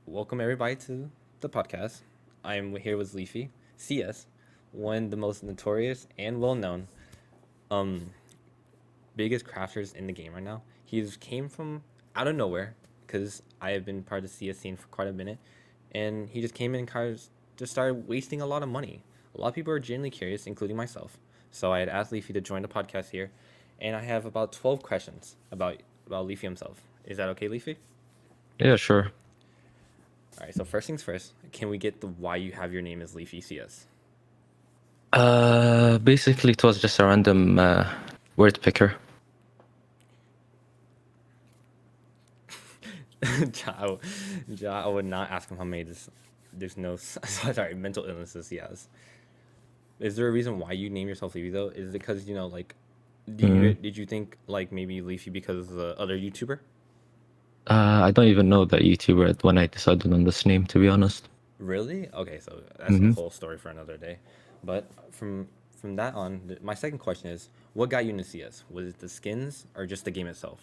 Welcome everybody to the podcast. I'm here with Leafy CS, one of the most notorious and well-known, um, biggest crafters in the game right now. He's came from out of nowhere because I have been part of the CS scene for quite a minute, and he just came in and just started wasting a lot of money. A lot of people are genuinely curious, including myself. So I had asked Leafy to join the podcast here, and I have about 12 questions about Leafy himself. Is that okay, Leafy? Yeah, sure. All right. So first things first, can we get the why you have your name as LeafyCS? Basically, it was just a random word picker. Ja, I would not ask him how many this. There's no sorry mental illnesses he has. Is there a reason why you name yourself Leafy though? Is it because like, Mm. did you think like maybe Leafy because of the other YouTuber? I don't even know that YouTuber when I decided on this name, to be honest. Really? Okay, so that's a Hmm. whole story for another day. But from that on, my second question is, what got you into CS? Was it the skins or just the game itself?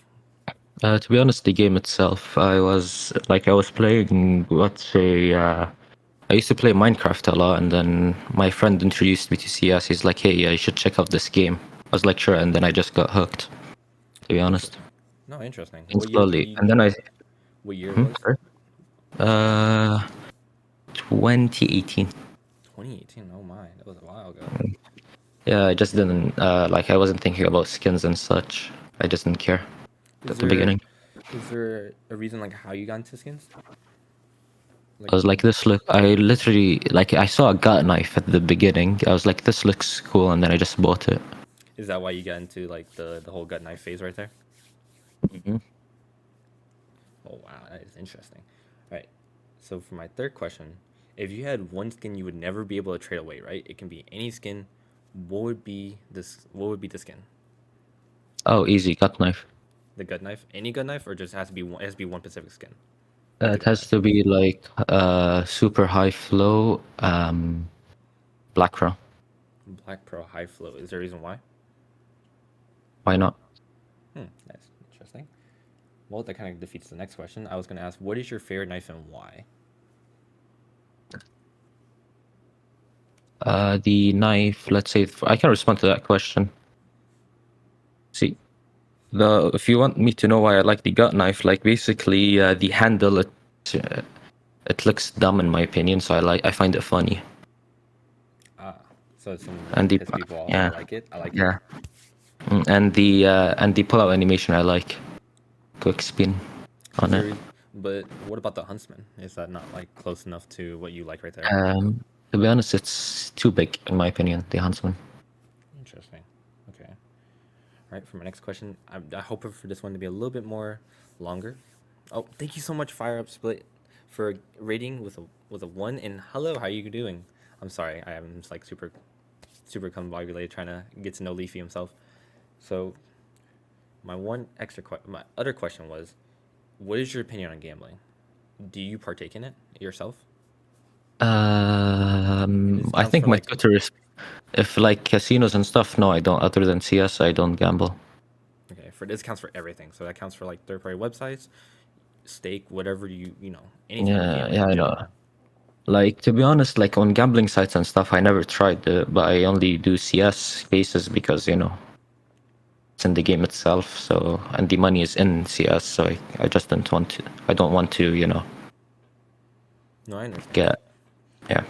To be honest, the game itself, I was playing, let's say, I used to play Minecraft a lot, and then my friend introduced me to CS. He's like, "Hey, you should check out this game." I was like, "Sure," and then I just got hooked, to be honest. Interesting. No, interesting. And slowly, and then What year it was? sorry, uh, 2018. 2018. Oh my, that was a while ago. Yeah, I just didn't I wasn't thinking about skins and such. I just didn't care Is at the there beginning. is there a reason like how you got into skins? I Like, was like, this look. I literally I saw a gut knife at the beginning. I was like, this looks cool, and then I just bought it. is that why you got into like the whole gut knife phase right there? Hmm. Oh wow, that is interesting. All right. So for my third question, if you had one skin you would never be able to trade away, right? It can be any skin. What would be this? What would be the skin? Oh, easy gut knife. The gut knife? Any gut knife, or just has to be one? It has to be one specific skin with the It gut has knife. to be like super high flow, black crow. Black Pearl High Flow. Is there a reason why? Why not? That's interesting. Well, that kind of defeats the next question. I was going to ask, what is your favorite knife and why? The knife. Let's say I can respond to that question. See, the if you want me to know why I like the gut knife, like basically the handle, uh, it looks dumb in my opinion, so I find it funny. Ah, so it's something And to the piss people off. I yeah, like it. I like it. yeah. And the pull out animation I like. Quick spin Is on it. there, but what about the Huntsman? Is that not like close enough to what you like right there? To be honest, it's too big in my opinion, the Huntsman. Interesting. Okay. All right. For my next question, I hope for this one to be a little bit more longer. Oh, thank you so much, Fire Up Split, for rating with a one. And hello, how are you doing? I'm sorry, I am just like super combobulated trying to get to know Leafy himself. So my other question was, what is your opinion on gambling? Do you partake in it yourself? This I counts think for my like, Twitter is if like casinos and stuff. No, I don't. Other than CS, I don't gamble. okay, for this counts for everything. So that counts for like third party websites, stake, whatever any type of Yeah, gambling yeah, in I know. general. Like to be honest, like on gambling sites and stuff, I never tried it, but I only do CS cases because it's in the game itself. So and the money is in CS, so I just don't want to. I don't want to No, I understand get that. yeah.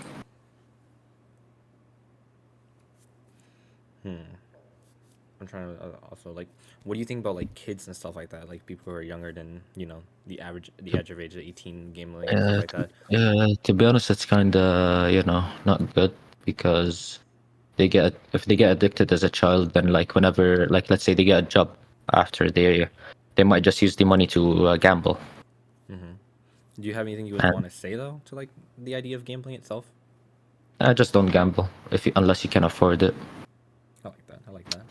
I'm trying to also like, what do you think about like kids and stuff like that? Like people who are younger than the edge of age of 18 gambling and stuff like that. To be honest, it's kind of not good because if they get addicted as a child, then like whenever like let's say they get a job after they might just use the money to gamble. Do you have anything you would And want to say though to like the idea of gambling itself? I just don't gamble unless you can afford it. I like that. I like that.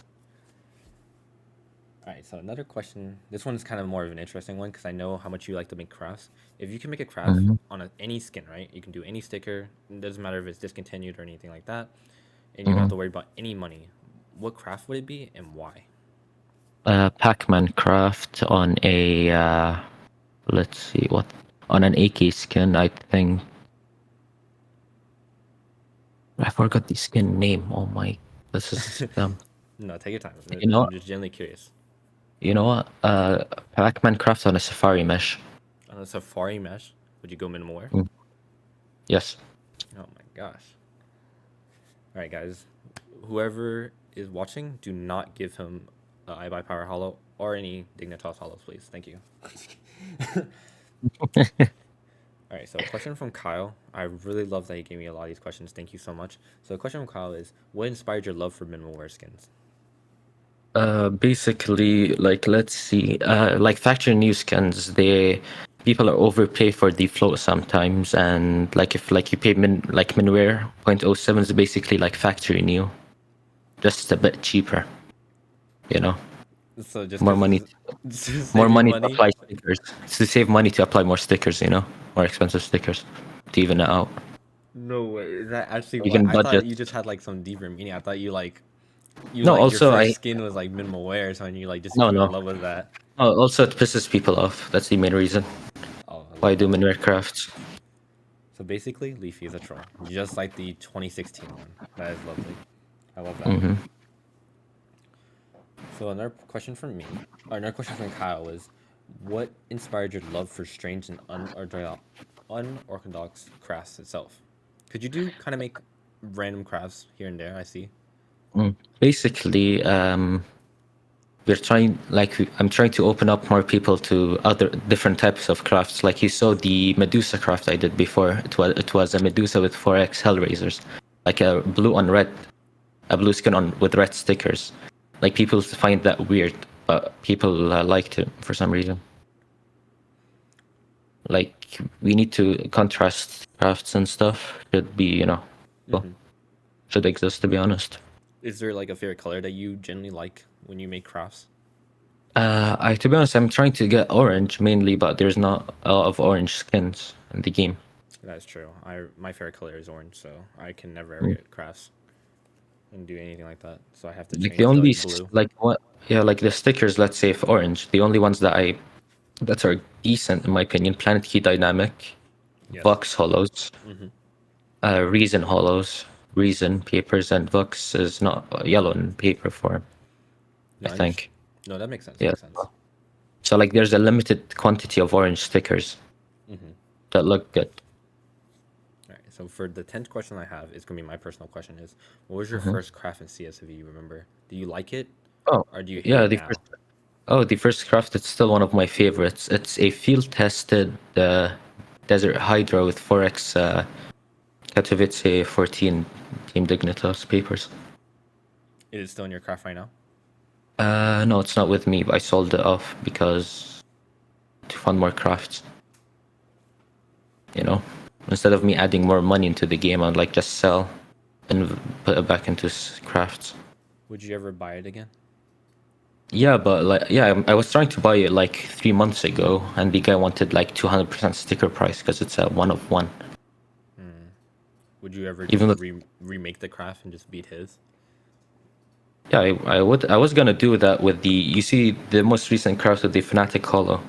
All right, so another question. This one is kind of more of an interesting one because I know how much you like to make crafts. If you can make a craft Hmm. on any skin, right? You can do any sticker. It doesn't matter if it's discontinued or anything like that, and you don't have Hmm. to worry about any money. What craft would it be and why? Pac-Man craft on a let's see on an AK skin. I think I forgot the skin name. Oh my, this is No, take your time. you know, I'm just genuinely curious. you know what? Pac-Man craft on a safari mesh. On a safari mesh, would you go minimal wear? Mm. Yes. Oh my gosh. All right, guys. Whoever is watching, do not give him the I Buy Power Hollow or any Dignitas Hollows, please. Thank you. All right, so a question from Kyle. I really love that he gave me a lot of these questions. Thank you so much. So the question from Kyle is, what inspired your love for minimal wear skins? Basically, like let's see, like factory new skins, they people are overpay for the float sometimes, and like if like you pay like minware 0.07 is basically like factory new, just a bit cheaper, you know, So just more because money, it's to more save you money to money? apply stickers. It's to save money to apply more stickers, you know, more expensive stickers to even it out. No way. Is that actually You what? can I thought budget. you just had like some deeper meaning. I thought you No, like your also first I skin was like minimal wear, so you like just no fell in no. love with that. Oh, also it pisses people off. That's the main reason Oh, I why I love do that. minware crafts. So basically, Leafy is a troll, just like the 2016 one. That is lovely. I love that. Hmm. So another question from me, or another question from Kyle was, what inspired your love for strange and unorthodox crafts itself? Could you do kind of make random crafts here and there? I see. Basically, we're trying I'm trying to open up more people to other different types of crafts. Like you saw the Medusa craft I did before. It was a Medusa with 4x Hellraisers, like a blue on red, a blue skin on with red stickers. Like people find that weird, but people liked it for some reason. Like we need to contrast crafts and stuff. Should be cool. Hmm. Should exist, to be honest. Is there like a favorite color that you generally like when you make crafts? I to be honest, I'm trying to get orange mainly, but there's not a lot of orange skins in the game. That is true. My favorite color is orange, so I can never ever Mm. get crafts and do anything like that. So I have to Like the change to only like blue. like what yeah, like the stickers, let's say for orange, the only ones that are decent in my opinion, Planet Key Dynamic, Yes. Vox Hollows, Hmm. Reason Hollows, Reason papers, and Vox is not yellow in paper form, No, I I understand. think. No, that makes sense. Yeah. Makes sense. So like there's a limited quantity of orange stickers Hmm. that look good. All right. So for the 10th question I have, it's gonna be my personal question: is what was your Hmm. first craft in CS? If you remember, do you like it Oh, or do you hate yeah, it the now? first the first craft, it's still one of my favorites. It's a field-tested Desert Hydra with 4x Katowice 14 Team Dignitas papers. Is it still in your craft right now? No, it's not with me, but I sold it off because to fund more crafts, you know? Instead of me adding more money into the game, I'd like just sell and put it back into crafts. Would you ever buy it again? Yeah, but like, yeah, I was trying to buy it like 3 months ago, and the guy wanted like 200% sticker price because it's a one of one. Would you ever Even just though, remake the craft and just beat his? yeah, I would. I was gonna do that with the. You see, the most recent craft with the Fnatic Hollow.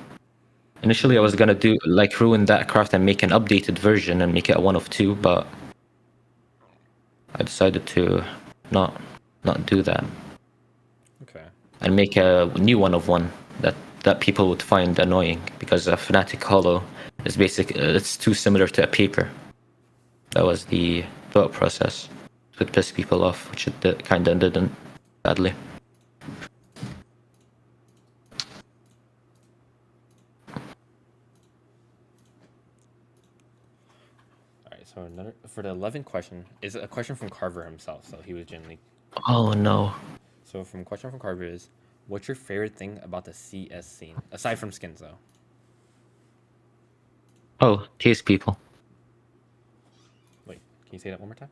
Initially, I was Mm, gonna do like ruin that craft and make an updated version and make it a one of two, but I decided to not not do that okay. and make a new one of one that people would find annoying because a Fnatic Hollow is it's too similar to a paper. That was the thought process. It would piss people off, which it kind of didn't, sadly. All right. So another for the 11th question is a question from Carver himself. So he was genuinely. Oh no. So from question from Carver is, what's your favorite thing about the CS scene aside from skins though? Oh, tase people. Wait, can you say that one more time?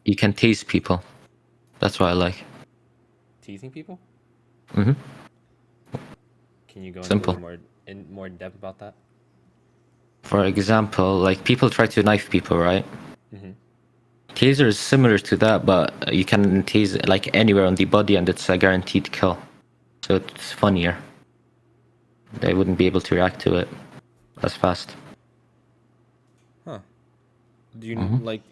You can tase people. That's what I like. Teasing people? Hmm. Can you go into a Simple. little more in depth about that? For example, like people try to knife people, right? Mm-hmm. Taser is similar to that, but you can tase like anywhere on the body and it's a guaranteed kill. So it's funnier. They wouldn't be able to react to it as fast. Huh? Do you Hmm. like?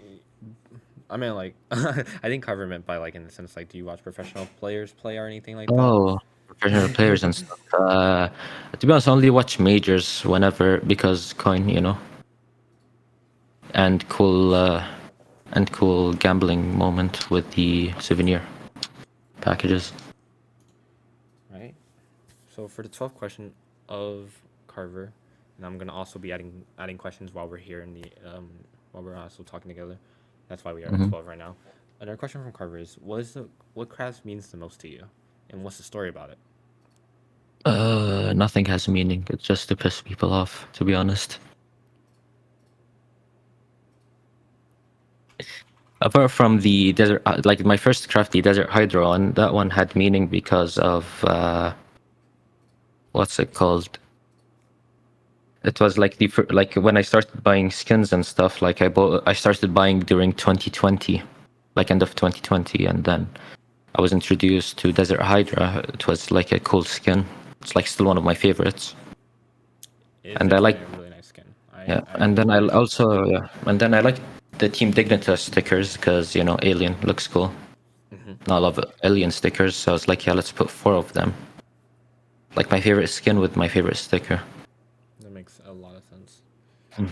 I mean, like, I think Carver meant by like in the sense like, do you watch professional players play or anything like that? Oh, professional players and stuff. To be honest, I only watch majors whenever because coin, and cool gambling moment with the souvenir packages. Right. So for the 12th question of Carver, and I'm gonna also be adding questions while we're here in the while we're also talking together. That's why we are at Hmm. 12 right now. Another question from Carver is: what crafts means the most to you, and what's the story about it? Nothing has meaning. It's just to piss people off, to be honest. Apart from the desert, like my first craft, the desert hydro one, that one had meaning because of what's it called? It was like like when I started buying skins and stuff. Like I started buying during 2020, like end of 2020, and then I was introduced to Desert Hydra. It was like a cool skin. It's like still one of my favorites, It is and I like, definitely a really nice skin. yeah. I And then I agree. also, yeah, and then I like the Team Dignitas stickers because Alien looks cool. Hmm. And I love Alien stickers, so I was like, yeah, let's put four of them. Like my favorite skin with my favorite sticker. That makes a lot of sense. Hmm.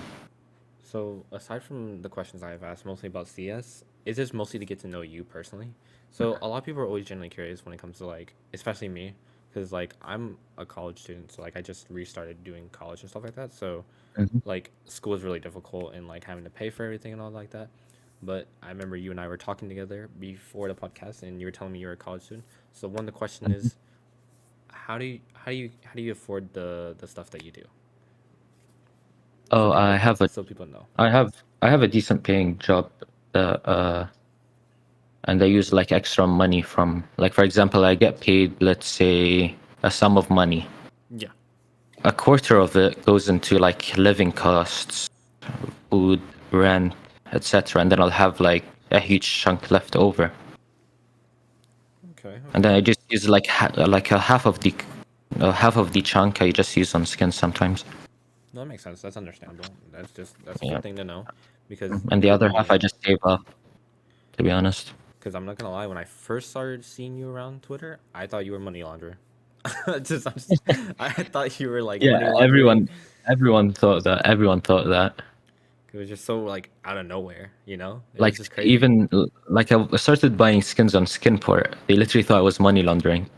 So, aside from the questions I have asked, mostly about CS, is this mostly to get to know you personally? So, a lot of people are always generally curious when it comes to like, especially me, because like I'm a college student, so like I just restarted doing college and stuff like that. So, Mhm. like school is really difficult and like having to pay for everything and all like that. But I remember you and I were talking together before the podcast, and you were telling me you're a college student. So, one the question Mhm. is, how do you afford the stuff that you do? So Oh, people know. I have, I have a decent paying job. That and I use like extra money from, like, for example, I get paid, let's say, a sum of money. Yeah. A quarter of it goes into like living costs, food, rent, etc. And then I'll have like a huge chunk left over. Okay. And then Okay. I just use like like a half of the chunk I just use on skins sometimes. No, that makes sense. That's understandable. That's a Yeah. good thing to know, because And the other half I just save up, to be honest. I'm not gonna lie. When I first started seeing you around Twitter, I thought you were money launderer. I thought you were like Yeah, money laundering. everyone thought that. Everyone thought that. It was just so like out of nowhere, you know. It was Like just crazy. even like I started buying skins on Skinport. They literally thought it was money laundering.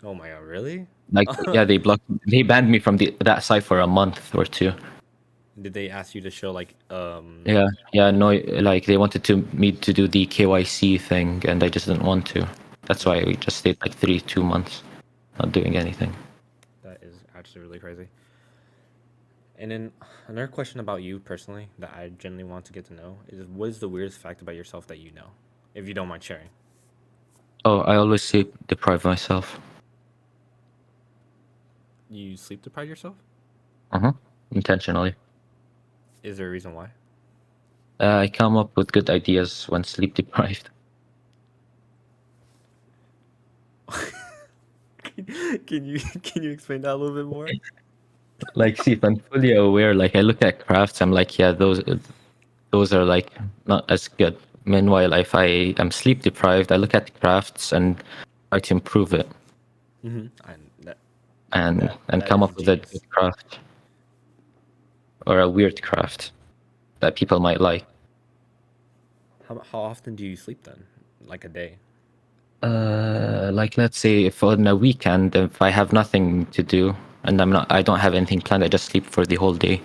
Oh my god, really? Like yeah, they banned me from that site for a month or two. Did they ask you to show like Yeah, yeah, no, like they wanted me to do the KYC thing, and I just didn't want to. That's why we just stayed like 2 months, not doing anything. that is actually really crazy. And then another question about you personally that I genuinely want to get to know is, what is the weirdest fact about yourself that you know, if you don't mind sharing? Oh, I always sleep deprive myself. You sleep deprive yourself? Uh-huh. Intentionally. Is there a reason why? I come up with good ideas when sleep deprived. Can you explain that a little bit more? Like, see, if I'm fully aware, like I look at crafts, I'm like, yeah, those are like not as good. Meanwhile, if I am sleep deprived, I look at the crafts and try to improve it Mm-hmm. And and that come is up with a good genius. craft or a weird craft that people might like. How often do you sleep then? Like a day? Like let's say if on a weekend, if I have nothing to do and I don't have anything planned, I just sleep for the whole day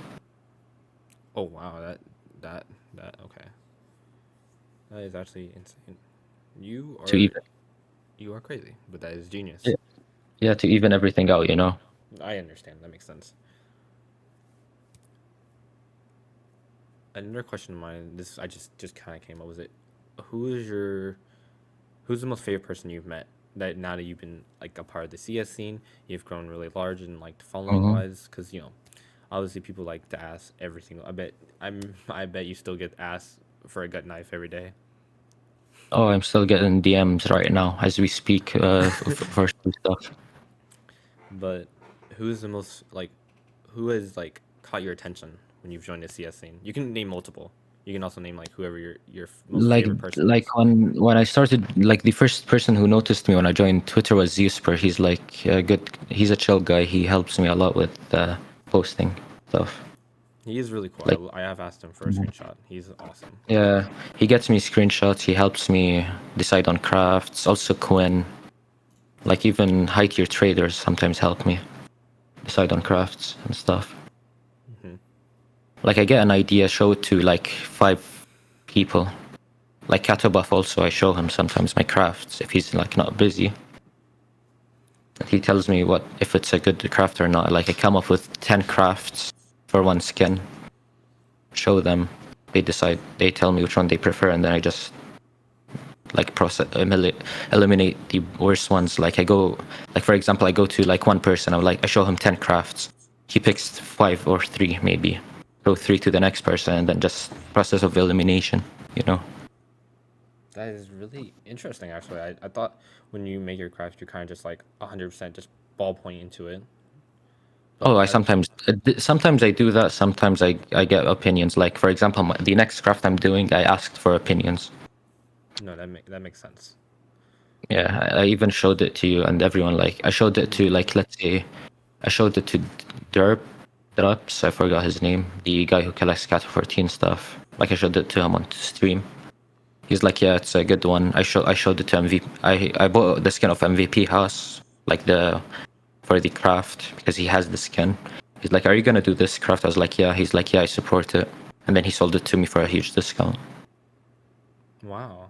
Oh wow, that that okay. That is actually insane. You to are even, you are crazy, but that is genius. yeah, yeah, to even everything out, you know. I understand. That makes sense. Another question of mine. This I just kind of came up with it. Who is your who's the most favorite person you've met? That now that you've been like a part of the CS scene, you've grown really large and like following Mhm. wise. Because obviously people like to ask every single. I bet you still get asked for a gut knife every day. Oh, I'm still getting DMs right now as we speak for some stuff. But who is the most like who has like caught your attention when you've joined the CS scene? You can name multiple. You can also name like whoever your most Like favorite person like is. when I started, like the first person who noticed me when I joined Twitter was Zeusper. He's like a good. He's a chill guy. He helps me a lot with posting stuff. He is really cool. Like I have asked him for a screenshot. He's awesome. yeah, he gets me screenshots. He helps me decide on crafts. Also Quinn, like even high tier traders sometimes help me decide on crafts and stuff. Hmm. Like I get an idea, show it to like 5 people. Like Catobuff also, I show him sometimes my crafts if he's like not busy. He tells me what if it's a good craft or not. Like I come up with 10 crafts for one skin, show them, they decide, they tell me which one they prefer, and then I just like eliminate the worst ones. Like I go, like for example, I go to like one person, I show him 10 crafts, he picks 5 or 3 maybe, go 3 to the next person, and then just process of elimination, you know. That is really interesting, actually. I thought when you make your craft, you kind of just like 100% just ballpoint into it. Oh, But sometimes I do that. Sometimes I get opinions. Like for example, the next craft I'm doing, I asked for opinions. no, that makes sense. Yeah, I even showed it to you and everyone. Like I showed it to Hmm. like let's say I showed it to Drops. I forgot his name. The guy who collects Cat 14 stuff. Like I showed it to him on stream. He's like, yeah, it's a good one. I showed it to MVP. I bought the skin of MVP house, like the for the craft because he has the skin. He's like, are you gonna do this craft? I was like, yeah. He's like, yeah, I support it. And then he sold it to me for a huge discount. Wow,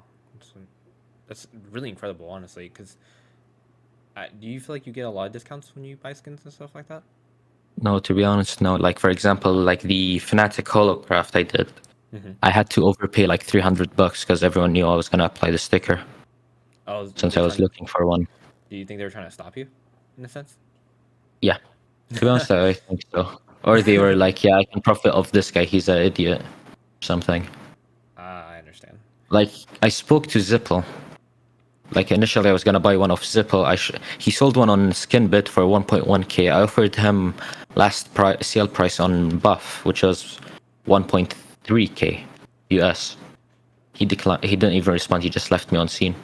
that's really incredible, honestly. Because do you feel like you get a lot of discounts when you buy skins and stuff like that? No, to be honest, no. Like for example, like the Fnatic Holo craft I did, Hmm. I had to overpay like $300 because everyone knew I was gonna apply the sticker Oh, were since they I was trying? looking for one. Do you think they were trying to stop you, in a sense? Yeah, to be honest, I think so. Or they were like, yeah, I can profit off this guy. He's an idiot, or something. Ah, I understand. Like I spoke to Zipple. Like initially, I was gonna buy one of Zippo. He sold one on Skinbit for 1.1k. I offered him sale price on Buff, which was 1.3k US. He declined. He didn't even respond. He just left me on scene.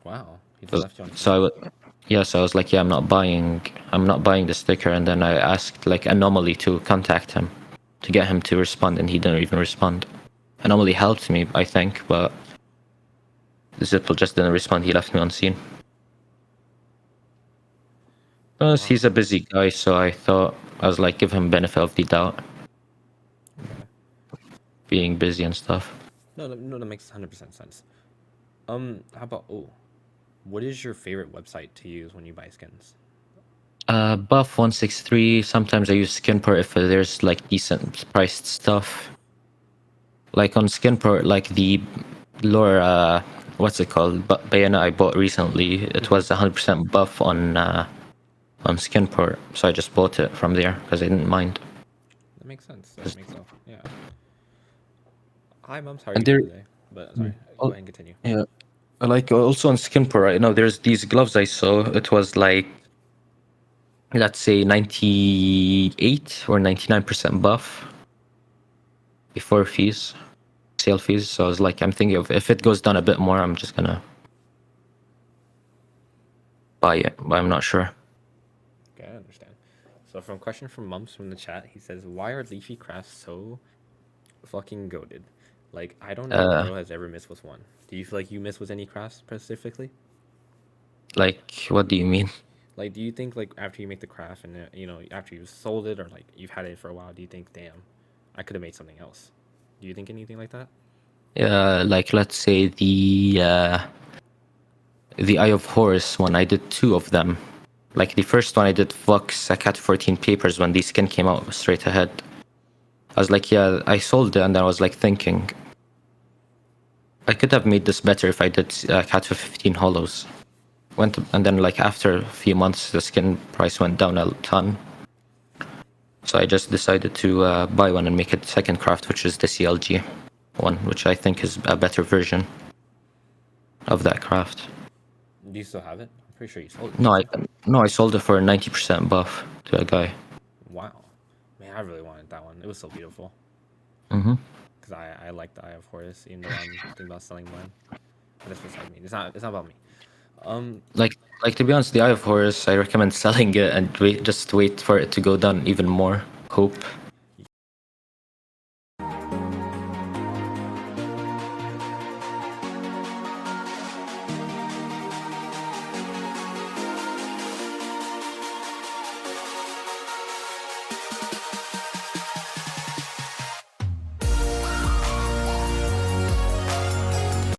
Wow, he just left you on So scene. yeah. So I was like, yeah, I'm not buying. I'm not buying the sticker. And then I asked like Anomaly to contact him, to get him to respond, and he didn't even respond. Anomaly helped me, I think, but Zippo just didn't respond. He left me on scene. Plus, Wow. he's a busy guy, so I was like, give him benefit of the doubt, Okay. being busy and stuff. No, that makes 100% sense. How about what is your favorite website to use when you buy skins? Buff 163. Sometimes I use Skinport if there's like decent priced stuff. Like on Skinport, like the lore, what's it called? Bayana I bought recently. It Hmm. was 100% buff on Skinport, so I just bought it from there because I didn't mind. That makes sense. That makes sense. Yeah. Hi, Mums. How are And you there, doing today? But sorry, go oh, ahead and continue. yeah, like also on Skinport right now, there's these gloves I saw. It was like let's say 98 or 99% buff before fees, sale fees. So I was like, I'm thinking of if it goes down a bit more, I'm just gonna buy it, but I'm not sure. Okay, I understand. So, from question from Mums from the chat, he says, "Why are leafy crafts so fucking goaded? Like, I don't know a Uh, girl has ever missed with one. Do you feel like you miss with any crafts specifically? like, what do you mean? Like, do you think like after you make the craft and after you've sold it or like you've had it for a while, do you think, damn, I could have made something else? Do you think anything like that? Like, let's say the Eye of Horus one. I did 2 of them. Like the first one, I did Vox Cat 14 papers when the skin came out straight ahead. I was like, yeah, I sold it, and I was like thinking, I could have made this better if I did Cat 15 hollows. And then like after a few months, the skin price went down a ton. So I just decided to buy one and make it second craft, which is the CLG one, which I think is a better version of that craft. Do you still have it? I'm pretty sure you sold it, No, didn't I you? no, I sold it for 90% buff to a guy. Wow, man, I really wanted that one. It was so beautiful. Mm-hmm. because I like the Eye of Horus, even though I'm thinking about selling mine. But that's beside me. It's not about me. Um, Like like to be honest, the Eye of Horus, I recommend selling it and just wait for it to go down even more. Hope.